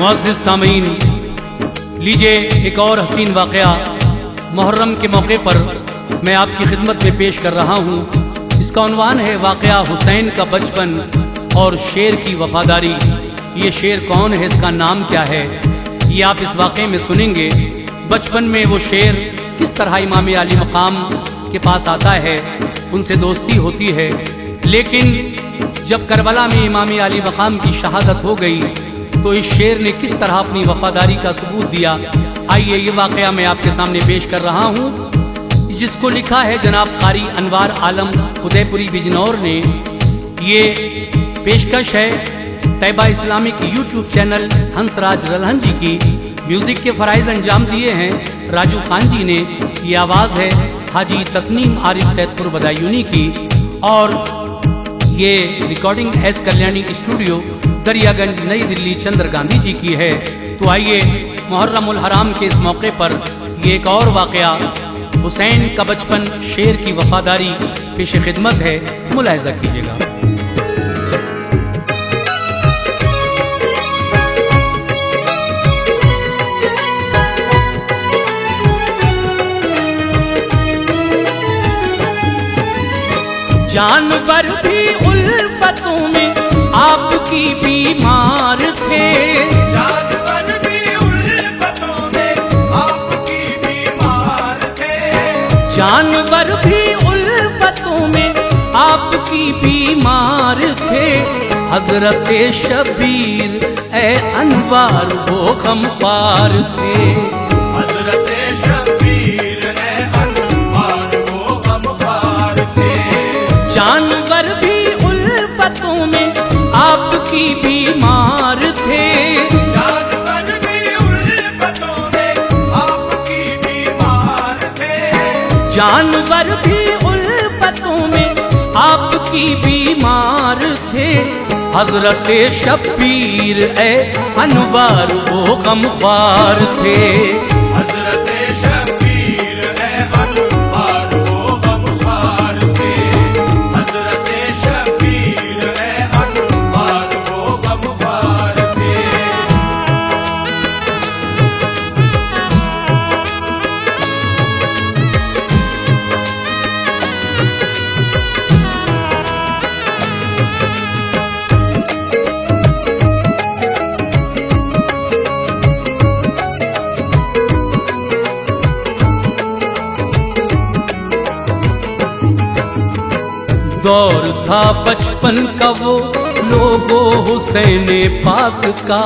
मुअज़्ज़िज़ सामीन, लीजिए एक और हसीन वाक़या मुहर्रम के मौके पर मैं आपकी खिदमत में पेश कर रहा हूँ। इसका उन्वान है वाक़या हुसैन का बचपन और शेर की वफादारी। ये शेर कौन है, इसका नाम क्या है, ये आप इस वाक़े में सुनेंगे। बचपन में वो शेर किस तरह इमाम अली मकाम के पास आता है, उनसे दोस्ती होती है, लेकिन जब करबला में इमाम अली मकाम की शहादत हो गई तो इस शेर ने किस तरह अपनी वफादारी का सबूत दिया। आइए ये वाक़या मैं आपके सामने पेश कर रहा हूँ, जिसको लिखा है जनाब कारी अनवार आलम उदयपुरी बिजनौर ने। ये पेशकश है Taiyaba Islamic YouTube channel Hansraj Ralhan ji की। म्यूजिक के फ़राइज़ अंजाम दिए हैं राजू खान जी ने। ये आवाज़ है हाजी तस्नीम आरिफ सैदपुर बदायूनी की, और ये recording S Kalyani studio Daryaganj नई दिल्ली चंद्र गांधी जी की है। तो आइए मुहर्रमुल हराम के इस मौके पर ये एक और वाक़या हुसैन का बचपन शेर की वफादारी पेश खिदमत है, मुलाहिज़ा कीजिएगा। जानवर भी उल्फतों में आपकी बीमार थे, जानवर भी उल्फतों में आपकी बीमार थे, जानवर भी उल्फतों में आपकी बीमार थे। हजरत शबीर ए अनवार वो गमख्वार थे, हजरत शबीर ए अनवार वो गमख्वार थे। जानवर भी उल्फतों में आपकी बीमार थे, जानवर भी उल्फतों में आपकी बीमार थे, जानवर भी उल्फतों में आपकी बीमार थे। हजरत शबीर ए अनवार वो गमख्वार थे, हजरत शबीर ए अनवार वो गमख्वार थे, हजरत शबीर ए अनवार वो गमख्वार थे। दौर था बचपन का वो लोगो हुसैन पाक का,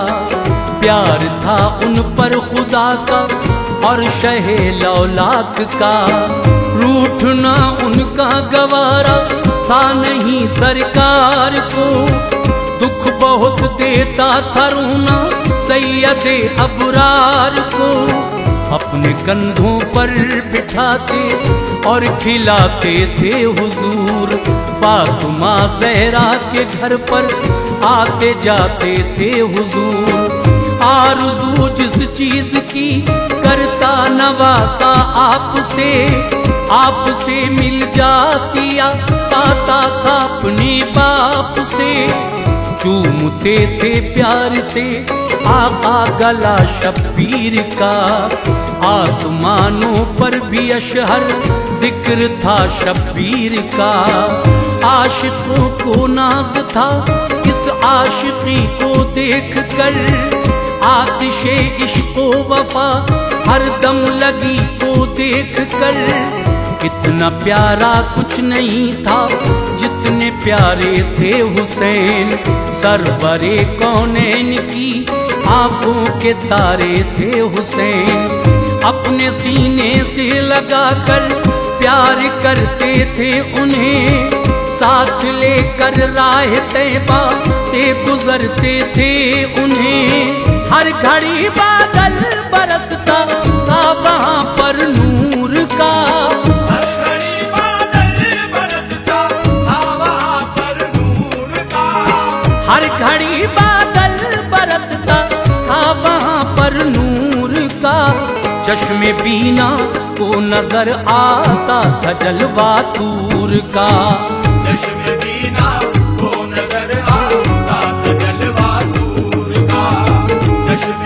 प्यार था उन पर खुदा का और शहे लौलाक का। रूठना उनका गवारा था नहीं सरकार को, दुख बहुत देता था रोना सैयदे अबरार को। अपने कंधों पर बिठाते और खिलाते थे हुजूर, फातिमा ज़हरा के घर पर आते जाते थे हुजूर। आरज़ू जिस चीज की करता नवासा आपसे, आपसे मिल जाती या पाता था अपने बाप से। चूमते थे प्यार से आका गला शबीर का, आसमानों पर भी अशहर जिक्र था शबीर का। आशिकों को नाज था इस आशिकी को देख कर, आतिशे इश्क़ो वफा हर दम लगी को देख कर। इतना प्यारा कुछ नहीं था जितने प्यारे थे हुसैन, सरवरे कौनैन की आंखों के तारे थे हुसैन। अपने सीने से लगाकर प्यार करते थे उन्हें, साथ लेकर राह तैबा से गुजरते थे उन्हें। हर घड़ी बादल बरसता था वहाँ पर नूर का, हर घड़ी बादल बरसता था वहाँ पर नूर का, हर घड़ी बादल बरसता था वहाँ पर नूर का। चश्मे बीना को नजर आता था जलवा तूर का, चश्मे बीना को नजर आता था जलवा दूर का, चश्मे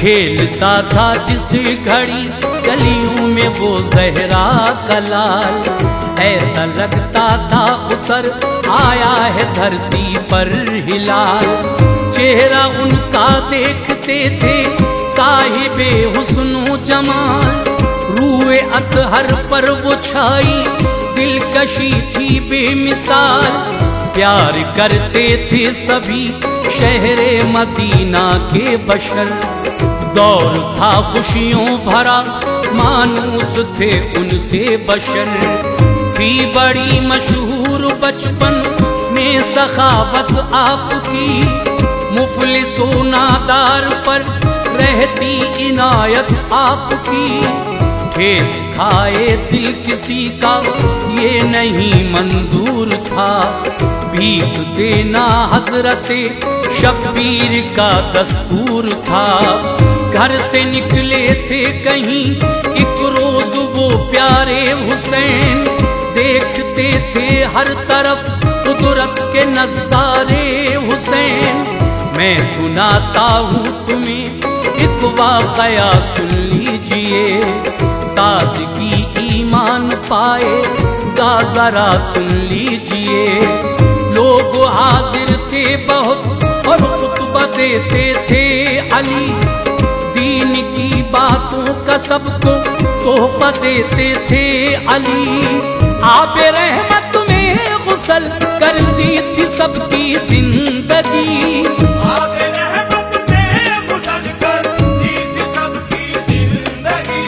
खेलता था जिस घड़ी गलियों में वो जहरा का लाल, ऐसा लगता था उतर आया है धरती पर हिलाल। चेहरा उनका देखते थे साहिबे हुस्नो जमाल, रूए अतहर पर वो छाई दिलकशी थी बेमिसाल। प्यार करते थे सभी शहरे मदीना के बशर, दौर था खुशियों भरा मानूस थे उनसे बशर। थी बड़ी मशहूर बचपन में सखावत आपकी, मुफलिसो नादार पर रहती इनायत आपकी। ठेस खाए दिल किसी का ये नहीं मंजूर था, भीख देना हजरते शब्बीर का दस्तूर था। घर से निकले थे कहीं एक रोज वो प्यारे हुसैन, देखते थे हर तरफ कुदरत के नज़ारे हुसैन। मैं सुनाता हूँ तुम्हें एक वाक़या सुन लीजिए, ताज़गी ईमान पाएगा ज़रा सुन लीजिए। लोग हाजिर थे बहुत और खुतबा देते थे अली, दीन की बातों का सबको तोहफा देते थे अली। आबे रहमत में गुसल करती थी सबकी जिंदगी, आबे रहमत में गुसल करती थी सबकी जिंदगी।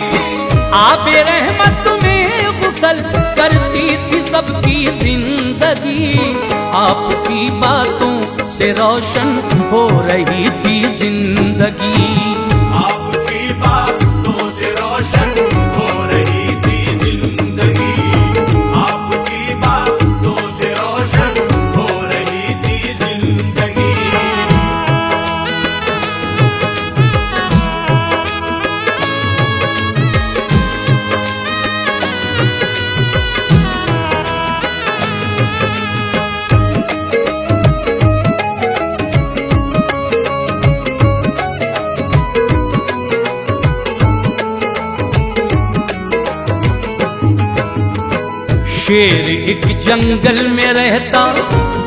आबे रहमत में गुसल करती थी सबकी जिंदगी। आपकी बातों से रोशन हो रही थी जिंदगी, आपकी बातों से रोशन हो रही थी जिंदगी, आपकी बातों से रोशन हो रही थी जिंदगी। शेर एक जंगल में रहता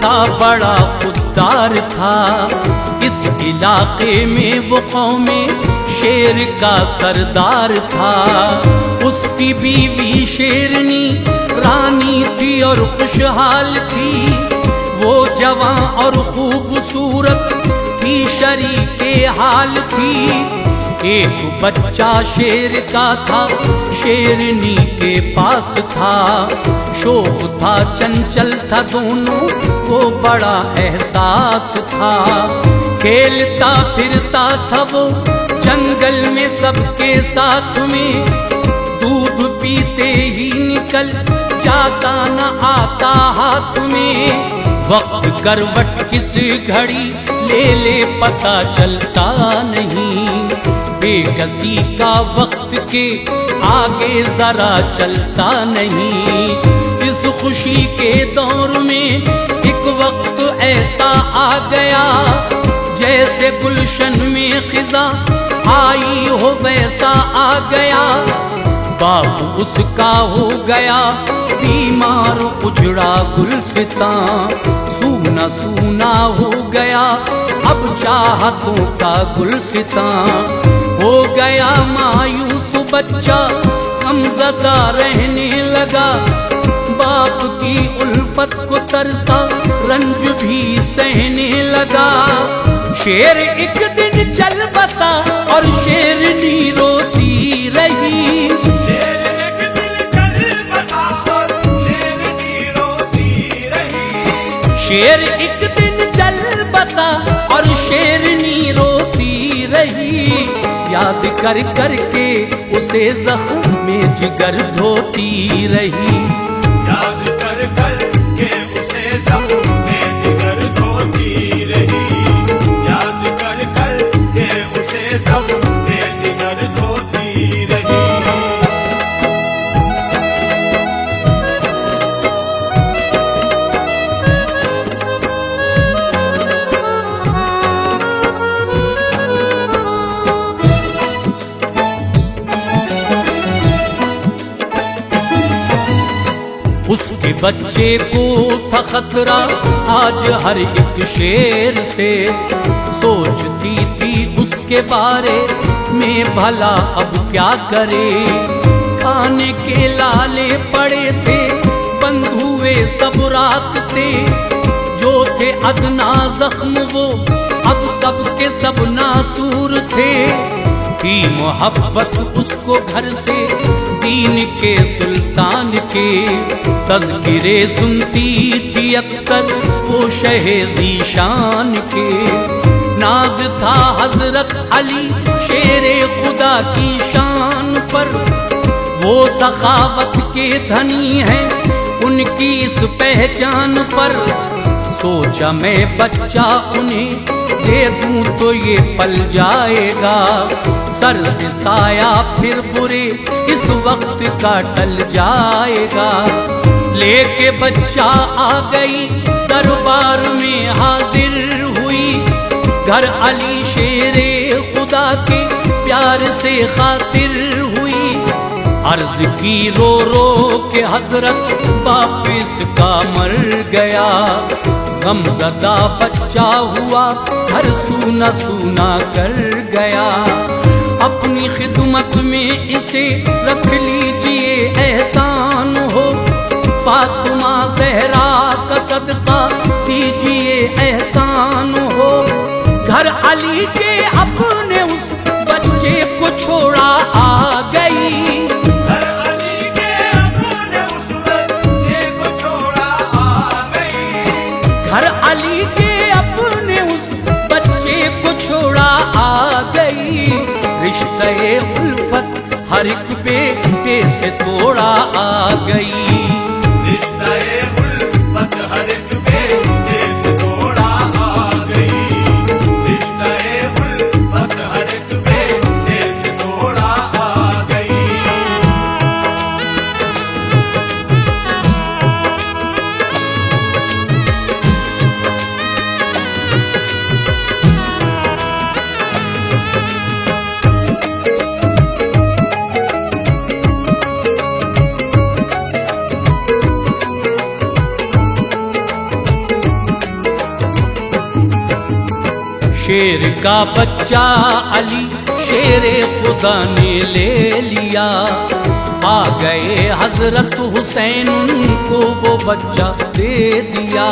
था, बड़ा खुददार था। इस इलाके में वो कौमे शेर का सरदार था। उसकी बीवी शेरनी रानी थी और खुशहाल थी, वो जवां और खूबसूरत थी, शरीके हाल थी। एक बच्चा शेर का था, शेरनी के पास था। शौक था, चंचल था, दोनों को बड़ा एहसास था। खेलता फिरता था वो जंगल में सबके साथ में, दूध पीते ही निकल जाता न आता हाथ में। वक्त करवट किस घड़ी ले ले पता चलता नहीं, बेकसी का वक्त के आगे जरा चलता नहीं। इस खुशी के दौर में एक वक्त ऐसा आ गया, जैसे गुलशन में खिजा आई हो वैसा आ गया। बाप उसका हो गया बीमार, उजड़ा गुलसितां सूना सूना हो गया, अब चाहतों का गुलसितां हो गया। मायूस बच्चा गमज़दा रहने लगा, बाप की उल्फत को तरसा रंज भी सहने लगा। शेर एक दिन चल बसा और शेरनी रोती रही, शेर एक दिन चल बसा और शेरनी रोती रही। शेर एक दिन चल बसा और शेरनी रोती रही। याद कर कर के उसे जख्म में जिगर धोती रही, याद कर कर के उसे जख्म में जिगर धोती रही, याद कर कर के उसे जख्म में जिगर धोती रही। बच्चे को था खतरा आज हर एक शेर से। सोचती थी उसके बारे में भला अब क्या करे। खाने के लाले पड़े थे, बंद हुए सब रास्ते। जो थे अदना जख्म वो अब सब के सब नासूर थे। की मोहब्बत उसको घर से दीन के सुल्तान के। तज़किरे सुनती थी अक्सर वो शहे ज़ीशान के। नाज था हजरत अली शेरे खुदा की शान पर। वो सखावत के धनी हैं उनकी इस पहचान पर। सोचा मैं बच्चा उन्हें दे दूं तो ये पल जाएगा। सर से साया फिर बुरे इस वक्त का टल जाएगा। लेके बच्चा आ गई दरबार में हाजिर हुई। घर अली शेरे खुदा के प्यार से खातिर हुई। अर्ज की रो रो के हजरत बाप इसका मर गया। गमज़दा बच्चा हुआ हर सूना सूना कर गया। अपनी खिदमत में इसे रख लीजिए एहसान हो। फातिमा ज़हरा का सदका दीजिए एहसान हो। घर अली के अपने उस बच्चे को छोड़ा आ गई। घर अली के अपने उस बच्चे को छोड़ा आ गई। घर अली के अपने उस बच्चे को छोड़ा आ गई। रिश्ते उल्फत हर एक बेटे से तोड़ा आ गई। रिश्ते उल्फत हर एक बेटे से तोड़ा आ गई। रिश्ते उल्फत हर एक बेटे से तोड़ा आ गई। शेर का बच्चा अली शेरे खुदा ने ले लिया। आ गए हजरत हुसैन उनको वो बच्चा दे दिया।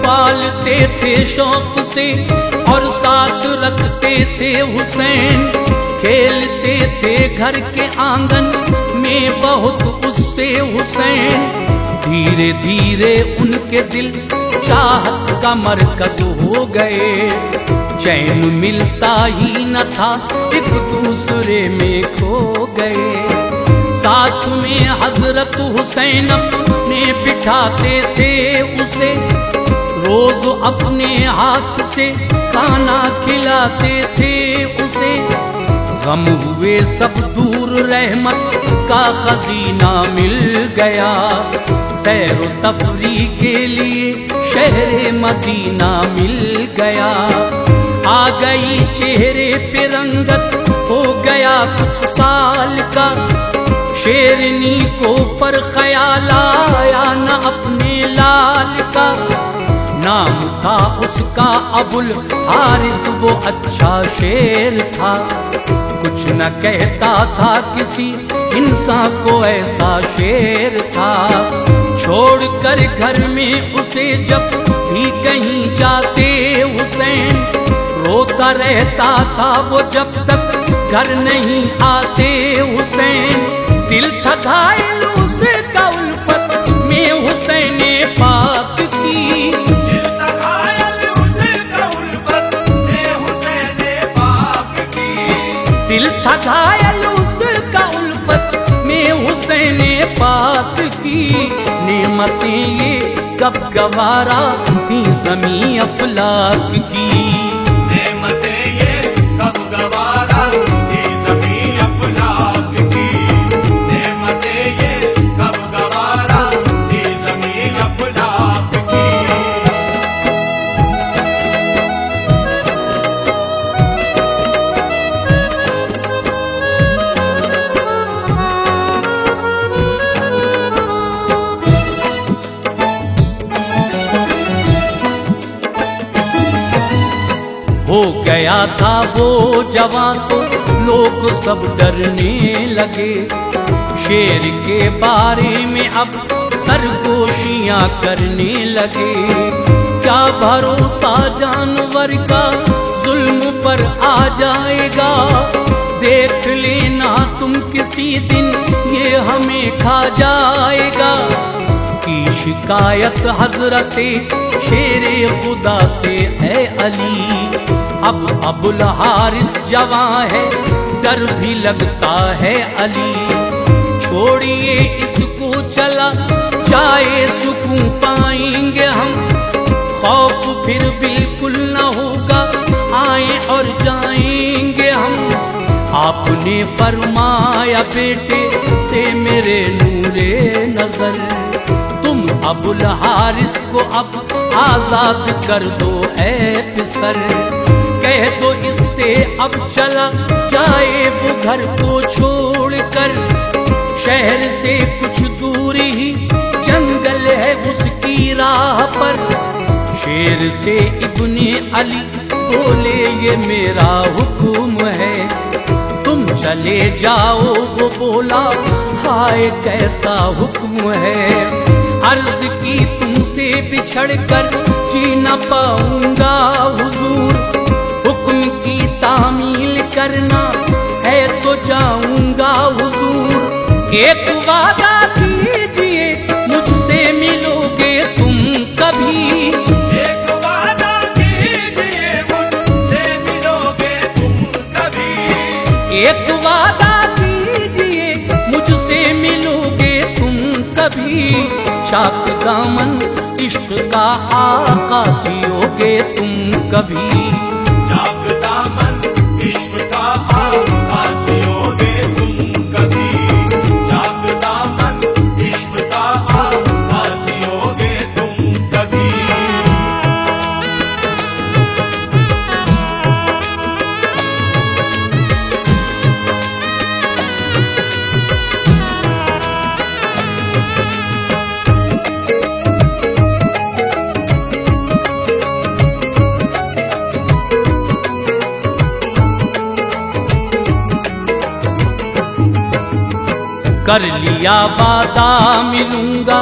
पालते थे शौक से और साथ रखते थे हुसैन। खेलते थे घर के आंगन में बहुत उससे हुसैन। धीरे धीरे उनके दिल चाहत का मरकज हो गए। चैन मिलता ही न था एक दूसरे में खो गए। साथ में हजरत हुसैन अपने बिठाते थे उसे। रोज अपने हाथ से खाना खिलाते थे उसे। गम हुए सब दूर रहमत का खजीना मिल गया। सैर व तफरी के लिए शहरे मदीना मिल गया। आ गई चेहरे पे रंगत हो गया कुछ साल का। शेरनी को पर ख्याल आया न अपने लाल का। नाम था उसका अबुल हारिस वो अच्छा शेर था। कुछ न कहता था किसी इंसान को ऐसा शेर था। छोड़कर घर में उसे जब भी कहीं जाते हुसैन। रोता रहता था वो जब तक घर नहीं आते हुसैन। दिल था घायल उसका उल्फत में हुसैन पाक की। दिल था घायल उसका उल्फत में हुसैन पाक की। दिल था घायल उसका उल्फत में हुसैन पाक की। नेमतें ये कब गवारा थी ज़मीं अफलाक की। नेमतें ये कब गवारा थी ज़मीं अफलाक की। नेमतें ये कब गवारा थी ज़मीं अफलाक की। हो गया था वो जवां तो लोग सब डरने लगे, शेर के बारे में अब सरगोशियां करने लगे। क्या भरोसा जानवर का जुल्म पर आ जाएगा, देख लेना तुम किसी दिन ये हमें खा जाएगा। की शिकायत हजरते शेरे खुदा से है अली, अब अबुल हारिस जवां है डर भी लगता है अली। छोड़िए इसको चला जाए सुकून पाएंगे हम, खौफ फिर बिल्कुल न होगा आए और जाएंगे हम। आपने फरमाया बेटे से मेरे नूरे नजर, तुम अबुल हारिस को अब आजाद कर दो ऐ फिसर। कह दो इससे अब चला जाए वो घर को छोड़कर, शहर से कुछ दूर ही जंगल है उसकी राह पर। शेर से इब्ने अली बोले ये मेरा हुक्म है, तुम चले जाओ। वो बोला हाय कैसा हुक्म है, अर्ज की तुमसे बिछड़कर जी न पाऊंगा हुजूर। हुक्म की तामील करना है तो जाऊंगा हुजूर। एक वादा कीजिए मुझसे मिलोगे तुम कभी, एक वादा कीजिए मुझसे मिलोगे तुम कभी। एक वादा कीजिए मुझसे मिलोगे तुम कभी। चाक दामन इश्क का आका सियोगे तुम कभी। चाक दामन इश्क का आका सियोगे तुम कभी। चाक दामन इश्क का आका सियोगे तुम कभी। कर लिया वादा मिलूंगा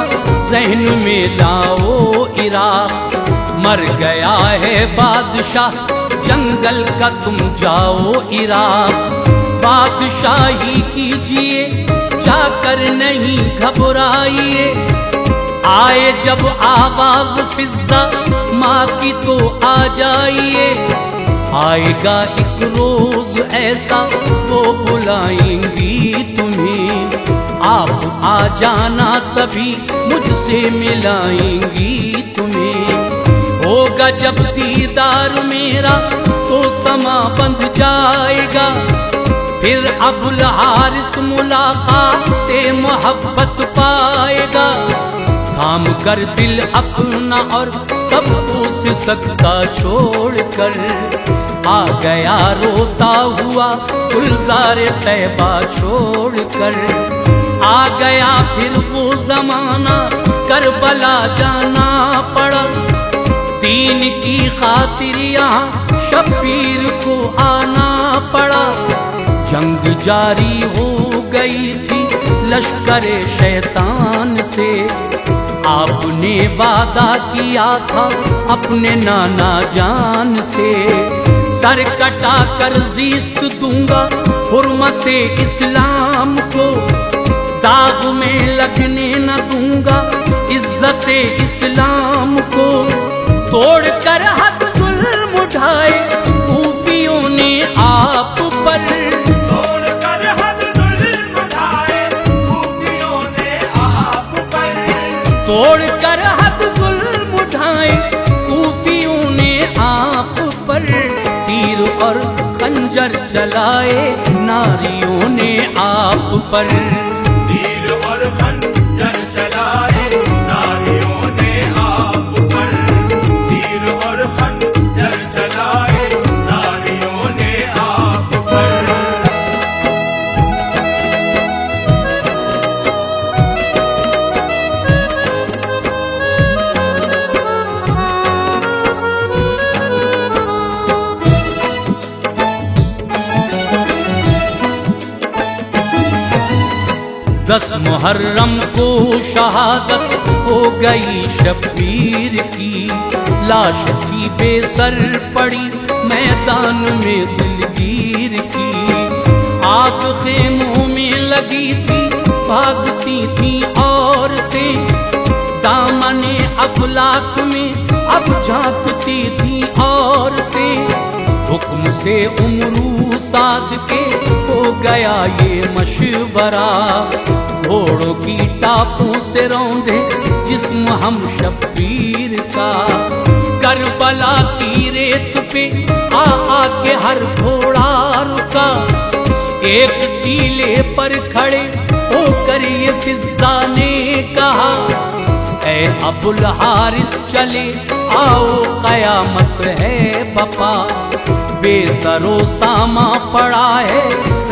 जहन में लाओ इराक। मर गया है बादशाह जंगल का तुम जाओ इराक। बादशाही कीजिए जाकर नहीं घबराइए, आए जब आवाज फिजा माँ की तो आ जाइए। आएगा एक रोज ऐसा वो बुलाएंगी तुम्हें, आप आ जाना तभी मुझसे मिलाएंगी तुम्हें। होगा जब दीदार मेरा तो समा बंध जाएगा, फिर अबुल हारिस मुलाकाते मोहब्बत पाएगा। थाम कर दिल अपना और सबको सिसकता छोड़कर, आ गया रोता हुआ गुलजार तैबा छोड़कर। आ गया फिर वो जमाना करबला जाना पड़ा, दीन की खातिर यहाँ शब्बीर को आना पड़ा। जंग जारी हो गई थी लश्करे शैतान से, आपने वादा किया था अपने नाना जान से। सर कटा कर जीस्त दूंगा हुर्मते इस्लाम को, दाग में लगने न दूंगा इज्जते इस्लाम को। तोड़ कर हद जुल्म उठाए खूफियों ने आप पर, तोड़ कर हद जुल्म उठाए खूफियों ने आप पर। तोड़ कर हद जुल्म उठाए खूफियों ने आप पर। तीर और खंजर चलाए नारियों ने आप पर। तीर और खंजर चलाए नारियों ने आप पर। तीर और खंजर चलाए नारियों ने आप पर। 10 मुहर्रम को शहादत हो गई शब्बीर की, लाश थी बेसर पड़ी मैदान में दिलगीर की। आग खेमों में लगी थी, भागती थी औरतें, दामने अफलाक में अब झांकती थी औरतें। हुक्म से उमरू साध के हो गया ये मशवरा, घोड़ों की टापों से रौंदे जिस्म हम शब्बीर का। करबला की रेत पे आ के हर घोड़ा रुका, एक टीले पर खड़े होकर ये फिजा ने कहा, ऐ अबुल हारिस चले आओ कयामत है बपा। बेसरो सामा पड़ा है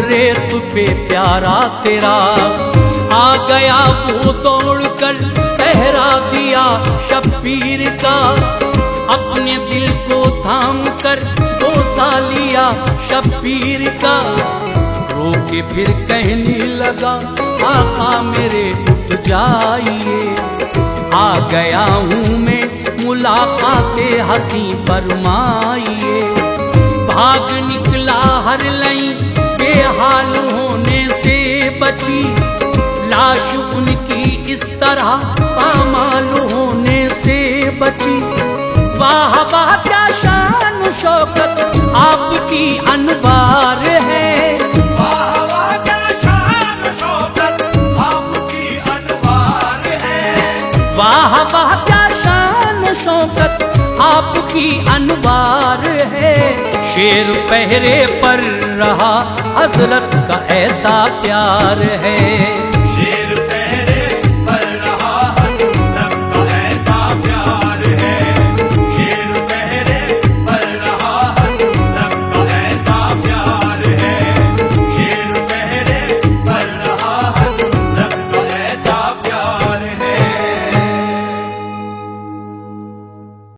रेत पे प्यारा तेरा, आ गया वो दौड़ कर पहरा दिया शब्बीर का। अपने दिल को थाम कर बोसा लिया शब्बीर का, रो के फिर कहने लगा आका मेरे उठ जाइए। आ गया हूँ मैं मुलाकाते हसी फरमाइए। भाग निकला हर लई बेहाल होने से बची, लाश उनकी इस तरह पामाल होने से बची। वाह वाह क्या शान शौकत आपकी अनवार है, वाह वाह क्या शान शौकत आपकी अनवार है। वाह वाह क्या शान शौकत आपकी अनवार है। शेर पहरे पर रहा हजरत का ऐसा प्यार है।